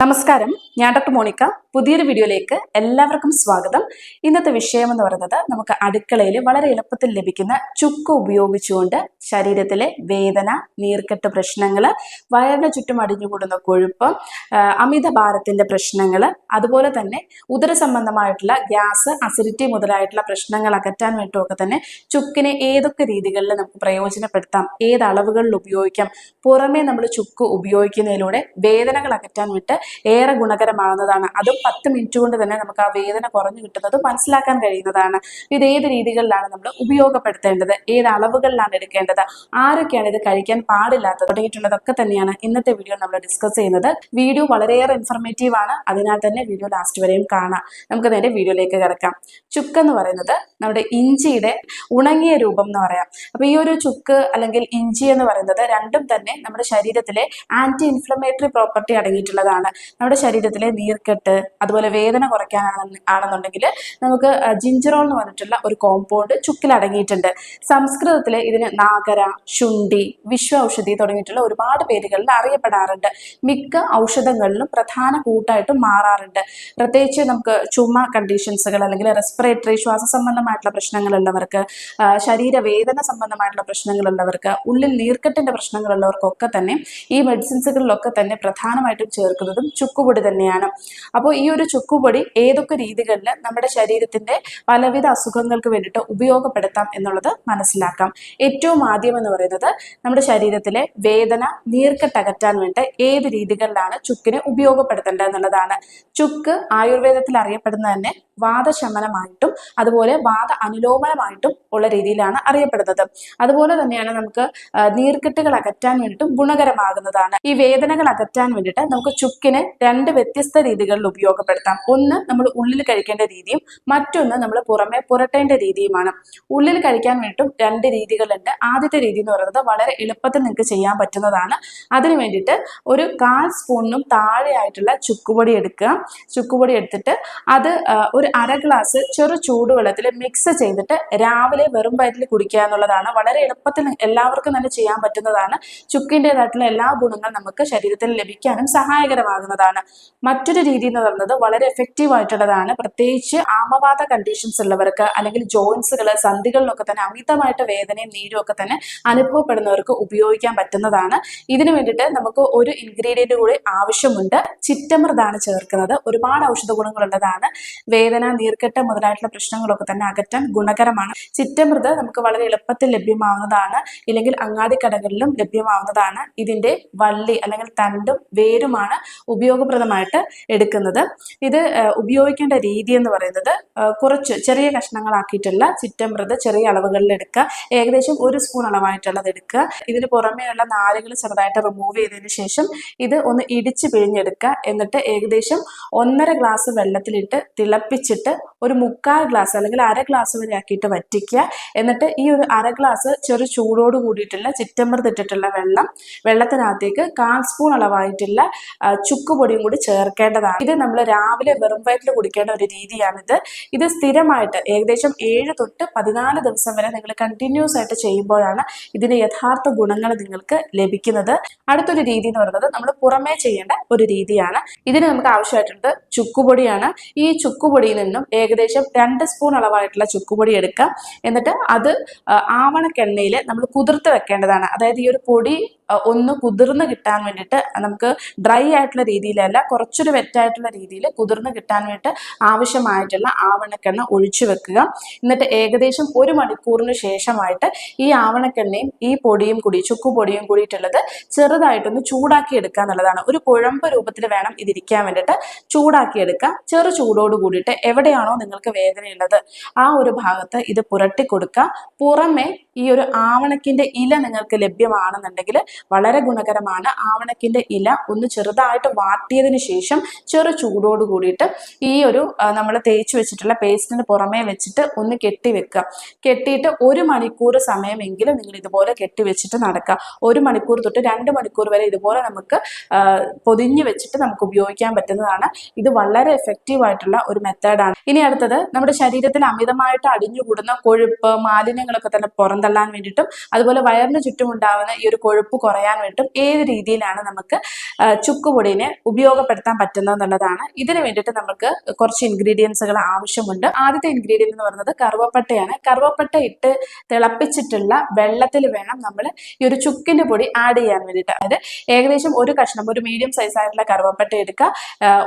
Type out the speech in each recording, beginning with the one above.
നമസ്കാരം, ഞാൻ doctor Monica. പുതിയൊരു വീഡിയോയിലേക്ക് എല്ലാവർക്കും സ്വാഗതം. ഇന്നത്തെ വിഷയം എന്ന് പറയുന്നത് നമുക്ക് അടുക്കളയിൽ വളരെ എളുപ്പത്തിൽ ലഭിക്കുന്ന ചുക്ക് ഉപയോഗിച്ചുകൊണ്ട് ശരീരത്തിലെ വേദന, നീർക്കെട്ട് പ്രശ്നങ്ങൾ, വയറിന് ചുറ്റും അടിഞ്ഞുകൂടുന്ന കൊഴുപ്പ്, അമിതഭാരത്തിന്റെ പ്രശ്നങ്ങൾ, അതുപോലെ തന്നെ ഉദര സംബന്ധമായിട്ടുള്ള ഗ്യാസ്, അസിഡിറ്റി മുതലായിട്ടുള്ള പ്രശ്നങ്ങൾ അകറ്റാൻ വേണ്ടിയൊക്കെ തന്നെ ചുക്കിനെ ഏതൊക്കെ രീതികളിൽ നമുക്ക് പ്രയോജനപ്പെടുത്താം, ഏത് അളവുകളിൽ ഉപയോഗിക്കാം, പുറമേ നമ്മൾ ചുക്ക് ഉപയോഗിക്കുന്നതിലൂടെ വേദനകൾ അകറ്റാൻ വേണ്ടി ഏറെ ഗുണകരമാകുന്നതാണ്. അതും 10 മിനിറ്റ് കൊണ്ട് തന്നെ നമുക്ക് ആ വേദന കുറഞ്ഞു കിട്ടുന്നത് മനസ്സിലാക്കാൻ കഴിയുന്നതാണ്. ഇത് ഏത് രീതികളിലാണ് നമ്മൾ ഉപയോഗപ്പെടുത്തേണ്ടത്, ഏത് അളവുകളിലാണ് എടുക്കേണ്ടത്, ആരൊക്കെയാണ് ഇത് കഴിക്കാൻ പാടില്ലാത്തത് തുടങ്ങിയിട്ടുള്ളതൊക്കെ തന്നെയാണ് ഇന്നത്തെ വീഡിയോ നമ്മൾ ഡിസ്കസ് ചെയ്യുന്നത്. വീഡിയോ വളരെയേറെ ഇൻഫർമേറ്റീവ് ആണ്, അതിനാൽ തന്നെ വീഡിയോ ലാസ്റ്റ് വരെയും കാണാം. നമുക്ക് നേരെ വീഡിയോയിലേക്ക് കിടക്കാം. ചുക്ക് എന്ന് പറയുന്നത് നമ്മുടെ ഇഞ്ചിയുടെ ഉണങ്ങിയ രൂപം എന്ന് പറയാം. അപ്പൊ ഈ ഒരു ചുക്ക് അല്ലെങ്കിൽ ഇഞ്ചി എന്ന് പറയുന്നത് രണ്ടും തന്നെ നമ്മുടെ ശരീരത്തിലെ ആന്റി ഇൻഫ്ലമേറ്ററി പ്രോപ്പർട്ടി അടങ്ങിയിട്ടുള്ളതാണ്. നമ്മുടെ ശരീരത്തിലെ നീർക്കെട്ട്, അതുപോലെ വേദന കുറയ്ക്കാനാണെന്നുണ്ടെങ്കിൽ നമുക്ക് ജിഞ്ചറോൾ എന്ന് പറഞ്ഞിട്ടുള്ള ഒരു കോമ്പൗണ്ട് ചുക്കിൽ അടങ്ങിയിട്ടുണ്ട്. സംസ്കൃതത്തിൽ ഇതിന് നാഗര, ശുണ്ഠി, വിശ്വ ഔഷധി തുടങ്ങിയിട്ടുള്ള ഒരുപാട് പേരുകളിൽ അറിയപ്പെടാറുണ്ട്. മിക്ക ഔഷധങ്ങളിലും പ്രധാന കൂട്ടായിട്ടും മാറാറുണ്ട്. പ്രത്യേകിച്ച് നമുക്ക് ചുമ കണ്ടീഷൻസുകൾ അല്ലെങ്കിൽ റെസ്പിറേറ്ററി ശ്വാസ സംബന്ധമായിട്ടുള്ള പ്രശ്നങ്ങളുള്ളവർക്ക്, ശരീരവേദന സംബന്ധമായിട്ടുള്ള പ്രശ്നങ്ങളുള്ളവർക്ക്, ഉള്ളിൽ നീർക്കെട്ടിന്റെ പ്രശ്നങ്ങളുള്ളവർക്കൊക്കെ തന്നെ ഈ മെഡിസിൻസുകളിലൊക്കെ തന്നെ പ്രധാനമായിട്ടും ചേർക്കുന്നതും ചുക്കുപൊടി തന്നെയാണ്. അപ്പോൾ ഈ ഒരു ചുക്കുപൊടി ഏതൊക്കെ രീതികളിൽ നമ്മുടെ ശരീരത്തിന്റെ പലവിധ അസുഖങ്ങൾക്ക് വേണ്ടിയിട്ട് ഉപയോഗപ്പെടുത്താം എന്നുള്ളത് മനസ്സിലാക്കാം. ഏറ്റവും ആദ്യം എന്ന് പറയുന്നത് നമ്മുടെ ശരീരത്തിലെ വേദന, നീർക്കെട്ടകറ്റാൻ വേണ്ടി ഏത് രീതികളിലാണ് ചുക്കിനെ ഉപയോഗപ്പെടുത്തേണ്ടത് എന്നുള്ളതാണ്. ചുക്ക് ആയുർവേദത്തിൽ അറിയപ്പെടുന്ന തന്നെ വാദശമനമായിട്ടും അതുപോലെ വാദ അനുലോമനമായിട്ടും ഉള്ള രീതിയിലാണ് അറിയപ്പെടുന്നത്. അതുപോലെ തന്നെയാണ് നമുക്ക് നീർക്കെട്ടുകൾ അകറ്റാൻ വേണ്ടിയിട്ടും ഗുണകരമാകുന്നതാണ്. ഈ വേദനകൾ അകറ്റാൻ വേണ്ടിയിട്ട് നമുക്ക് ചുക്കിനെ 2 വ്യത്യസ്ത രീതികളിൽ ഉപയോഗപ്പെടുത്താം. ഒന്ന് നമ്മൾ ഉള്ളിൽ കഴിക്കേണ്ട രീതിയും മറ്റൊന്ന് നമ്മൾ പുറമെ പുരട്ടേണ്ട രീതിയുമാണ്. ഉള്ളിൽ കഴിക്കാൻ വേണ്ടിയിട്ടും 2 രീതികളുണ്ട്. ആദ്യത്തെ രീതി എന്ന് പറയുന്നത് വളരെ എളുപ്പത്തിൽ നിങ്ങൾക്ക് ചെയ്യാൻ പറ്റുന്നതാണ്. അതിനു വേണ്ടിയിട്ട് ഒരു 1/4 സ്പൂണിനും താഴെയായിട്ടുള്ള ചുക്കുപൊടി എടുക്കുക. ചുക്കുപൊടി എടുത്തിട്ട് അത് ഒരു 1/2 ഗ്ലാസ് ചെറു ചൂടുവെള്ളത്തിൽ മിക്സ് ചെയ്തിട്ട് രാവിലെ വെറും വയറ്റിൽ കുടിക്കുക എന്നുള്ളതാണ്. വളരെ എളുപ്പത്തിൽ എല്ലാവർക്കും തന്നെ ചെയ്യാൻ പറ്റുന്നതാണ്. ചുക്കിൻ്റെതായിട്ടുള്ള എല്ലാ ഗുണങ്ങളും നമുക്ക് ശരീരത്തിൽ ലഭിക്കാനും സഹായകരമാകുന്നതാണ്. മറ്റൊരു രീതി എന്ന് പറയുന്നത് വളരെ എഫക്റ്റീവ് ആയിട്ടുള്ളതാണ്. പ്രത്യേകിച്ച് ആമവാദ കണ്ടീഷൻസ് ഉള്ളവർക്ക് അല്ലെങ്കിൽ ജോയിൻസുകൾ, സന്ധികളിലൊക്കെ തന്നെ അമിതമായിട്ട് വേദനയും നീരും ഒക്കെ തന്നെ അനുഭവപ്പെടുന്നവർക്ക് ഉപയോഗിക്കാൻ പറ്റുന്നതാണ്. ഇതിനു വേണ്ടിയിട്ട് നമുക്ക് ഒരു ഇൻഗ്രീഡിയന്റ് കൂടി ആവശ്യമുണ്ട്. ചിറ്റമൃതാണ് ചേർക്കുന്നത്. ഒരുപാട് ഔഷധ ഗുണങ്ങളുള്ളതാണ്. വേദന, നീർക്കെട്ട് മുതലായിട്ടുള്ള പ്രശ്നങ്ങളൊക്കെ തന്നെ അകറ്റാൻ ഗുണകരമാണ്. ചിറ്റമൃത് നമുക്ക് വളരെ എളുപ്പത്തിൽ ലഭ്യമാവുന്നതാണ്. ഇല്ലെങ്കിൽ അങ്ങാടി കടകളിലും ലഭ്യമാവുന്നതാണ്. ഇതിന്റെ വള്ളി അല്ലെങ്കിൽ തണ്ടും വേരുമാണ് ഉപയോഗപ്രദമായിട്ട് എടുക്കുന്നത്. ഇത് ഉപയോഗിക്കേണ്ട രീതി എന്ന് പറയുന്നത് കുറച്ച് ചെറിയ കഷ്ണങ്ങളാക്കിയിട്ടുള്ള ചിറ്റമൃത് ചെറിയ അളവുകളിൽ എടുക്കുക. ഏകദേശം 1 സ്പൂൺ അളവായിട്ടുള്ളത് എടുക്കുക. ഇതിന് പുറമേയുള്ള നാരുകൾ ചെറുതായിട്ട് റിമൂവ് ചെയ്തതിന് ശേഷം ഇത് ഒന്ന് ഇടിച്ച് പിഴിഞ്ഞെടുക്കുക. എന്നിട്ട് ഏകദേശം 1.5 ഗ്ലാസ് വെള്ളത്തിലിട്ട് തിളപ്പിച്ചിട്ട് ഒരു 1/4 ഗ്ലാസ് അല്ലെങ്കിൽ 1/2 ഗ്ലാസ് വരെ ആക്കിയിട്ട് വറ്റിക്കുക. എന്നിട്ട് ഈ ഒരു 1/2 ഗ്ലാസ് ചെറു ചൂടോട് കൂടിയിട്ടുള്ള ചിറ്റമൃത് ഇട്ടിട്ടുള്ള വെള്ളത്തിനകത്തേക്ക് 1/4 സ്പൂൺ അളവായിട്ടുള്ള ചുക്കുപൊടിയും കൂടി ചേർക്കേണ്ടതാണ്. ഇത് നമ്മൾ രാവിലെ വെറും വയറ്റിൽ കുടിക്കേണ്ട ഒരു രീതിയാണിത്. ഇത് സ്ഥിരമായിട്ട് ഏകദേശം 7 തൊട്ട് 14 ദിവസം വരെ നിങ്ങൾ കണ്ടിന്യൂസ് ആയിട്ട് ചെയ്യുമ്പോഴാണ് ഇതിന്റെ യഥാർത്ഥ ഗുണങ്ങൾ നിങ്ങൾക്ക് ലഭിക്കുന്നത്. അടുത്തൊരു രീതി എന്ന് പറയുന്നത് നമ്മൾ പുറമേ ചെയ്യേണ്ട ഒരു രീതിയാണ്. ഇതിന് നമുക്ക് ആവശ്യമായിട്ടുള്ളത് ചുക്കുപൊടിയാണ്. ഈ ചുക്കുപൊടിയിൽ നിന്നും ഏകദേശം 2 സ്പൂൺ അളവായിട്ടുള്ള ചുക്കുപൊടി എടുക്കുക. എന്നിട്ട് അത് ആവണക്കെണ്ണയിൽ നമ്മൾ കുതിർത്ത് വെക്കേണ്ടതാണ്. അതായത് ഈ ഒരു പൊടി ഒന്ന് കുതിർന്ന് കിട്ടാൻ വേണ്ടിയിട്ട് നമുക്ക് ഡ്രൈ ആയിട്ടുള്ള രീതിയിലല്ല, കുറച്ചൊരു വെറ്റായിട്ടുള്ള രീതിയിൽ കുതിർന്ന് കിട്ടാൻ വേണ്ടിയിട്ട് ആവശ്യമായിട്ടുള്ള ആവണക്കെണ്ണ ഒഴിച്ചു വെക്കുക. എന്നിട്ട് ഏകദേശം 1 മണിക്കൂറിന് ശേഷമായിട്ട് ഈ ആവണക്കെണ്ണയും ഈ പൊടിയും കൂടി, ചുക്കുപൊടിയും കൂടിയിട്ടുള്ളത് ചെറുതായിട്ടൊന്ന് ചൂടാക്കി എടുക്കുക എന്നുള്ളതാണ്. ഒരു കുഴമ്പ് രൂപത്തിൽ വേണം ഇതിരിക്കാൻ വേണ്ടിയിട്ട് ചൂടാക്കി എടുക്കുക. ചെറു ചൂടോട് കൂടിയിട്ട് എവിടെയാണോ നിങ്ങൾക്ക് വേദനയുള്ളത് ആ ഒരു ഭാഗത്ത് ഇത് പുരട്ടി കൊടുക്കുക. പുറമെ ഈ ഒരു ആവണക്കിന്റെ ഇല നിങ്ങൾക്ക് ലഭ്യമാണെന്നുണ്ടെങ്കിൽ വളരെ ഗുണകരമാണ്. ആവണക്കിന്റെ ഇല ഒന്ന് ചെറുതായിട്ട് വാട്ടിയതിന് ശേഷം ചെറു ചൂടോട് കൂടിയിട്ട് ഈ ഒരു നമ്മൾ തേച്ച് വെച്ചിട്ടുള്ള പേസ്റ്റിന് പുറമേ വെച്ചിട്ട് ഒന്ന് കെട്ടി വെക്കുക. കെട്ടിയിട്ട് 1 മണിക്കൂർ സമയമെങ്കിലും നിങ്ങൾ ഇതുപോലെ കെട്ടി വെച്ചിട്ട് നടക്കുക. 1 മണിക്കൂർ തൊട്ട് 2 മണിക്കൂർ വരെ ഇതുപോലെ നമുക്ക് പൊതിഞ്ഞു വെച്ചിട്ട് നമുക്ക് ഉപയോഗിക്കാൻ പറ്റുന്നതാണ്. ഇത് വളരെ എഫക്റ്റീവ് ആയിട്ടുള്ള ഒരു മെത്തേഡാണ്. ഇനി അടുത്തത് നമ്മുടെ ശരീരത്തിൽ അമിതമായിട്ട് അടിഞ്ഞുകൂടുന്ന കൊഴുപ്പ്, മാലിന്യങ്ങളൊക്കെ തന്നെ പുറന്തള്ളാൻ പുറന്തള്ളാൻ വേണ്ടിയിട്ടും അതുപോലെ വയറിന് ചുറ്റും ഉണ്ടാവുന്ന ഈ ഒരു കൊഴുപ്പ് കുറയാൻ വേണ്ടിയിട്ടും ഏത് രീതിയിലാണ് നമുക്ക് ചുക്കുപൊടിനെ ഉപയോഗപ്പെടുത്താൻ പറ്റുന്നത് എന്നുള്ളതാണ്. ഇതിന് വേണ്ടിയിട്ട് നമുക്ക് കുറച്ച് ഇൻഗ്രീഡിയൻസുകൾ ആവശ്യമുണ്ട്. ആദ്യത്തെ ഇൻഗ്രീഡിയന്റ് എന്ന് പറയുന്നത് കറുവപ്പട്ടയാണ്. കറുവപ്പട്ട ഇട്ട് തിളപ്പിച്ചിട്ടുള്ള വെള്ളത്തിൽ വേണം നമ്മൾ ഈ ഒരു ചുക്കിന്റെ പൊടി ആഡ് ചെയ്യാൻ വേണ്ടിയിട്ട്. അതായത് ഏകദേശം ഒരു കഷ്ണം, ഒരു മീഡിയം സൈസ് ആയിട്ടുള്ള കറുവപ്പട്ട എടുക്കുക,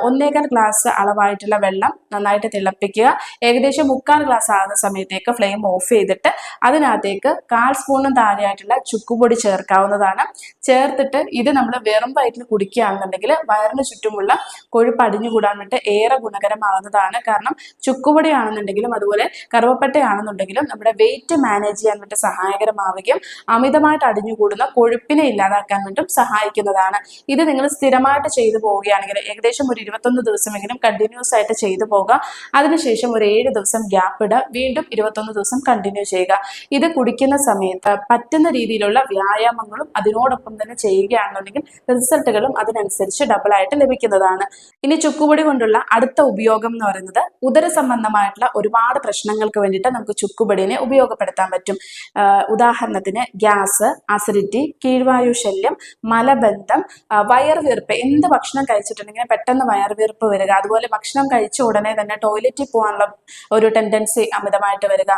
1.25 ഗ്ലാസ് അളവായിട്ടുള്ള വെള്ളം നന്നായിട്ട് തിളപ്പിക്കുക. ഏകദേശം 3/4 ഗ്ലാസ് ആകുന്ന സമയത്തേക്ക് ഫ്ലെയിം ഓഫ് ചെയ്തിട്ട് അതിനകത്തേക്ക് 1/4 സ്പൂണും താഴെയായിട്ടുള്ള ചുക്കുപൊടി ചേർക്കാവുന്നതാണ്. ചേർത്തിട്ട് ഇത് നമ്മൾ വെറും വയറ്റിൽ കുടിക്കുകയാണെന്നുണ്ടെങ്കിൽ വയറിന് ചുറ്റുമുള്ള കൊഴുപ്പ് അടിഞ്ഞുകൂടാൻ വേണ്ടി ഏറെ ഗുണകരമാകുന്നതാണ്. കാരണം ചുക്കുപൊടി ആണെന്നുണ്ടെങ്കിലും അതുപോലെ കറുവപ്പട്ടയാണെന്നുണ്ടെങ്കിലും നമ്മുടെ വെയിറ്റ് മാനേജ് ചെയ്യാൻ വേണ്ടി സഹായകരമാവുകയും അമിതമായിട്ട് അടിഞ്ഞുകൂടുന്ന കൊഴുപ്പിനെ ഇല്ലാതാക്കാൻ വേണ്ടിയും സഹായിക്കുന്നതാണ്. ഇത് നിങ്ങൾ സ്ഥിരമായിട്ട് ചെയ്തു പോവുകയാണെങ്കിൽ ഏകദേശം ഒരു 21 ദിവസമെങ്കിലും കണ്ടിന്യൂസ് ആയിട്ട് ചെയ്തു പോകുക. അതിനുശേഷം ഒരു 7 ദിവസം ഗ്യാപ്പ് ഇടുക, വീണ്ടും 21 ദിവസം കണ്ടിന്യൂ ചെയ്യുക. ഇത് കുടിക്കുന്ന സമയത്ത് പറ്റുന്ന രീതിയിലുള്ള വ്യായാമങ്ങളും അതിനോടൊപ്പം തന്നെ ചെയ്യുകയാണെന്നുണ്ടെങ്കിൽ റിസൾട്ടുകളും അതിനനുസരിച്ച് ഡബിൾ ആയിട്ട് ലഭിക്കുന്നതാണ്. ഇനി ചുക്കുപൊടി കൊണ്ടുള്ള അടുത്ത ഉപയോഗം എന്ന് പറയുന്നത് ഉദര സംബന്ധമായിട്ടുള്ള ഒരുപാട് പ്രശ്നങ്ങൾക്ക് വേണ്ടിയിട്ട് നമുക്ക് ചുക്കുപൊടിനെ ഉപയോഗപ്പെടുത്താൻ പറ്റും. ഉദാഹരണത്തിന് ഗ്യാസ്, അസിഡിറ്റി, കീഴ്വായു ശല്യം, മലബന്ധം, വയറുവീർപ്പ്. എന്ത് ഭക്ഷണം കഴിച്ചിട്ടുണ്ടെങ്കിലും പെട്ടെന്ന് വയറുവീർപ്പ് വരിക, അതുപോലെ ഭക്ഷണം കഴിച്ച ഉടനെ തന്നെ ടോയ്ലറ്റിൽ പോകാനുള്ള ഒരു ടെൻഡൻസി അമിതമായിട്ട് വരിക.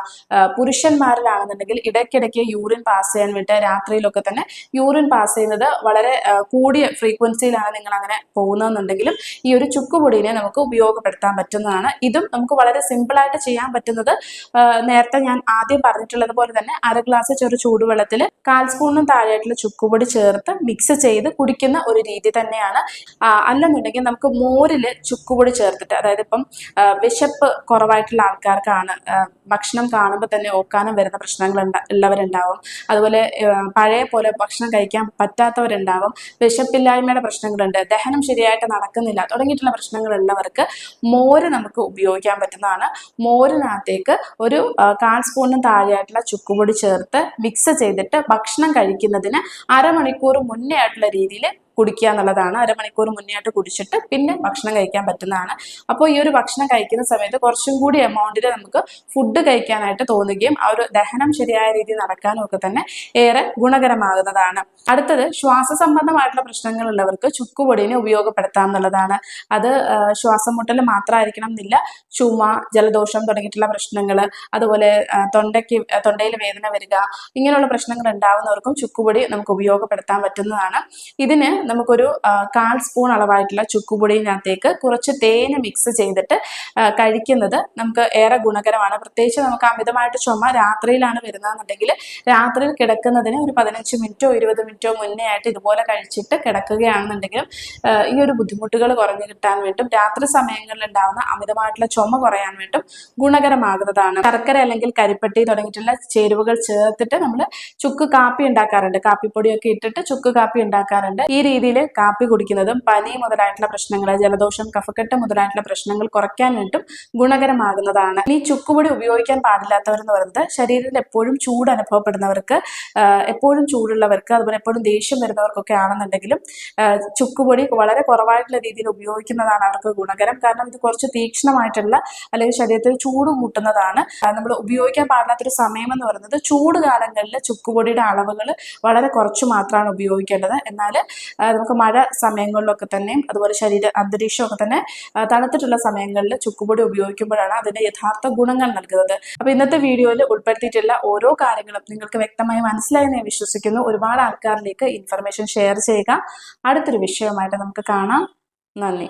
പുരുഷന്മാരിലാണെന്നുണ്ടെങ്കിൽ ഇടയ്ക്കിടയ്ക്ക് യൂറിൻ പാസ് ചെയ്യാൻ വേണ്ടി രാത്രിയിലൊക്കെ തന്നെ യൂറിൻ പാസ് ചെയ്യുന്നത് വളരെ കൂടിയ ഫ്രീക്വൻസിയിലാണ് നിങ്ങൾ അങ്ങനെ പോകുന്നതെന്നുണ്ടെങ്കിലും ഈ ഒരു ചുക്കുപൊടിനെ നമുക്ക് ഉപയോഗപ്പെടുത്താൻ പറ്റുന്നതാണ്. ഇതും നമുക്ക് വളരെ സിമ്പിൾ ആയിട്ട് ചെയ്യാൻ പറ്റുന്നത് നേരത്തെ ഞാൻ ആദ്യം പറഞ്ഞിട്ടുള്ളത് പോലെ തന്നെ 1/2 ഗ്ലാസ് ചെറു ചൂടുവെള്ളത്തിൽ 1/4 സ്പൂണിനും താഴെയായിട്ടുള്ള ചുക്കുപൊടി ചേർത്ത് മിക്സ് ചെയ്ത് കുടിക്കുന്ന ഒരു രീതി തന്നെയാണ്. അല്ലെന്നുണ്ടെങ്കിൽ നമുക്ക് മോരില് ചുക്കുപൊടി ചേർത്തിട്ട്, അതായത് ഇപ്പം വിശപ്പ് കുറവായിട്ടുള്ള ആൾക്കാർക്കാണ് ഭക്ഷണം കാണുമ്പോൾ തന്നെ ഓക്കാനം വരുന്ന പ്രശ്നങ്ങൾ ഉള്ളവരുണ്ടാവും. അതുപോലെ പഴയ പോലെ ഭക്ഷണം കഴിക്കാൻ പറ്റാത്തവരുണ്ടാവും. വിശപ്പില്ലായ്മയുടെ പ്രശ്നങ്ങളുണ്ട്, ദഹനം ശരിയായിട്ട് നടക്കുന്നില്ല തുടങ്ങിയിട്ടുള്ള പ്രശ്നങ്ങളുള്ളവർക്ക് മോര് നമുക്ക് ഉപയോഗിക്കാൻ പറ്റുന്നതാണ്. മോരിനകത്തേക്ക് ഒരു 1/4 സ്പൂണിനും താഴെയായിട്ടുള്ള ചുക്കുപൊടി ചേർത്ത് മിക്സ് ചെയ്തിട്ട് ഭക്ഷണം കഴിക്കുന്നതിന് അരമണിക്കൂർ മുന്നേ ആയിട്ടുള്ള രീതിയിൽ കുടിക്കുക എന്നുള്ളതാണ്. അരമണിക്കൂർ മുന്നേ ആയിട്ട് കുടിച്ചിട്ട് പിന്നെ ഭക്ഷണം കഴിക്കാൻ പറ്റുന്നതാണ്. അപ്പോൾ ഈ ഒരു ഭക്ഷണം കഴിക്കുന്ന സമയത്ത് കുറച്ചും കൂടി എമൗണ്ടിൽ നമുക്ക് ഫുഡ് കഴിക്കാനായിട്ട് തോന്നുകയും ആ ഒരു ദഹനം ശരിയായ രീതിയിൽ നടക്കാനും ഒക്കെ തന്നെ ഏറെ ഗുണകരമാകുന്നതാണ്. അടുത്തത് ശ്വാസ സംബന്ധമായിട്ടുള്ള പ്രശ്നങ്ങളുള്ളവർക്ക് ചുക്കുപൊടിനെ ഉപയോഗപ്പെടുത്താം എന്നുള്ളതാണ്. അത് ശ്വാസം മുട്ടൽ മാത്രമായിരിക്കണം എന്നില്ല. ചുമ, ജലദോഷം തുടങ്ങിയിട്ടുള്ള പ്രശ്നങ്ങൾ, അതുപോലെ തൊണ്ടയിൽ വേദന വരിക, ഇങ്ങനെയുള്ള പ്രശ്നങ്ങൾ ഉണ്ടാവുന്നവർക്കും ചുക്കുപൊടി നമുക്ക് ഉപയോഗപ്പെടുത്താൻ പറ്റുന്നതാണ്. ഇതിന് നമുക്കൊരു 1/4 സ്പൂൺ അളവായിട്ടുള്ള ചുക്കുപൊടിയിനകത്തേക്ക് കുറച്ച് തേന് മിക്സ് ചെയ്തിട്ട് കഴിക്കുന്നത് നമുക്ക് ഏറെ ഗുണകരമാണ്. പ്രത്യേകിച്ച് നമുക്ക് അമിതമായിട്ട് ചുമ രാത്രിയിലാണ് വരുന്നതെന്നുണ്ടെങ്കിൽ രാത്രിയിൽ കിടക്കുന്നതിന് ഒരു 15 മിനിറ്റോ 20 മിനിറ്റോ മുന്നേ ആയിട്ട് ഇതുപോലെ കഴിച്ചിട്ട് കിടക്കുകയാണെന്നുണ്ടെങ്കിലും ഈ ഒരു ബുദ്ധിമുട്ടുകൾ കുറഞ്ഞു കിട്ടാൻ വേണ്ടും രാത്രി സമയങ്ങളിൽ ഉണ്ടാകുന്ന അമിതമായിട്ടുള്ള ചുമ കുറയാൻ വേണ്ടും ഗുണകരമാകുന്നതാണ്. ശർക്കര അല്ലെങ്കിൽ കരിപ്പട്ടി തുടങ്ങിയിട്ടുള്ള ചേരുവകൾ ചേർത്തിട്ട് നമ്മൾ ചുക്ക് കാപ്പി ഉണ്ടാക്കാറുണ്ട്. കാപ്പിപ്പൊടിയൊക്കെ ഇട്ടിട്ട് ചുക്ക് കാപ്പി ഉണ്ടാക്കാറുണ്ട്. ഈ രീതിയിൽ കാപ്പി കുടിക്കുന്നതും പനി മുതലായിട്ടുള്ള പ്രശ്നങ്ങൾ, ജലദോഷം, കഫക്കെട്ട് മുതലായിട്ടുള്ള പ്രശ്നങ്ങൾ കുറയ്ക്കാൻ വേണ്ടും ഗുണകരമാകുന്നതാണ്. ഈ ചുക്കുപൊടി ഉപയോഗിക്കാൻ പാടില്ലാത്തവരെന്ന് പറയുന്നത് ശരീരത്തിൽ എപ്പോഴും ചൂട് അനുഭവപ്പെടുന്നവർക്ക്, എപ്പോഴും ചൂടുള്ളവർക്ക്, അതുപോലെ എപ്പോഴും ദേഷ്യം വരുന്നവർക്കൊക്കെ ആണെന്നുണ്ടെങ്കിലും ചുക്കുപൊടി വളരെ കുറവായിട്ടുള്ള രീതിയിൽ ഉപയോഗിക്കുന്നതാണ് അവർക്ക് ഗുണകരം. കാരണം ഇത് കുറച്ച് തീക്ഷ്ണമായിട്ടുള്ള അല്ലെങ്കിൽ ശരീരത്തിൽ ചൂട് കൂട്ടുന്നതാണ്. നമ്മൾ ഉപയോഗിക്കാൻ പാടില്ലാത്തൊരു സമയം എന്ന് പറയുന്നത് ചൂട് കാലങ്ങളിൽ ചുക്കുപൊടിയുടെ അളവുകൾ വളരെ കുറച്ച് മാത്രമാണ് ഉപയോഗിക്കേണ്ടത്. എന്നാൽ നമുക്ക് മഴ സമയങ്ങളിലൊക്കെ തന്നെയും അതുപോലെ അന്തരീക്ഷമൊക്കെ തന്നെ തണുത്തിട്ടുള്ള സമയങ്ങളിൽ ചുക്കുപൊടി ഉപയോഗിക്കുമ്പോഴാണ് അതിന്റെ യഥാർത്ഥ ഗുണങ്ങൾ നൽകുന്നത്. അപ്പൊ ഇന്നത്തെ വീഡിയോയിൽ ഉൾപ്പെടുത്തിയിട്ടുള്ള ഓരോ കാര്യങ്ങളും നിങ്ങൾക്ക് വ്യക്തമായി മനസ്സിലായെന്ന് ഞാൻ വിശ്വസിക്കുന്നു. ഒരുപാട് ആൾക്കാരിലേക്ക് ഇൻഫർമേഷൻ ഷെയർ ചെയ്യുക. അടുത്തൊരു വിഷയമായിട്ട് നമുക്ക് കാണാം. നന്ദി.